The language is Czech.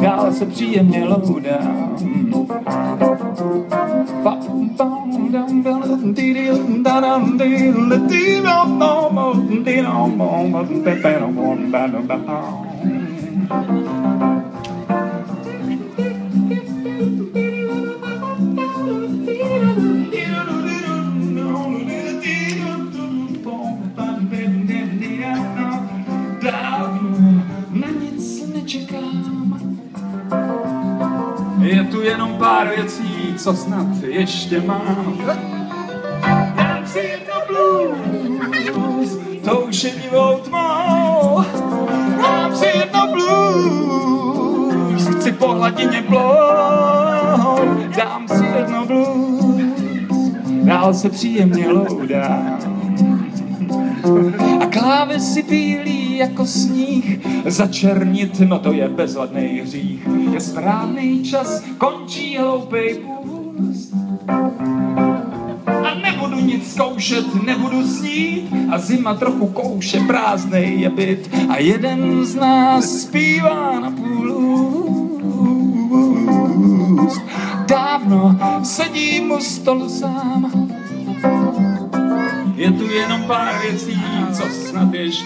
dál se příjemně loudám. Na nic nečekám. Je tu jenom pár věcí, co snad ještě mám. Dám si jedno blues, tou šedivou tmou. Dám si jedno blues, chci po hladině plout. Dám si jedno blues, dál se příjemně loudám. A klávesy bílý jako sníh, začernit, no to je bezvadný hřích. Je správný čas, končí hloupej půst. A nebudu nic zkoušet, nebudu snít, a zima trochu kouše, prázdnej je byt. A jeden z nás zpívá na půl úst. Dávno sedím u stolu sám. Je tu jenom pár věcí, co snad ještě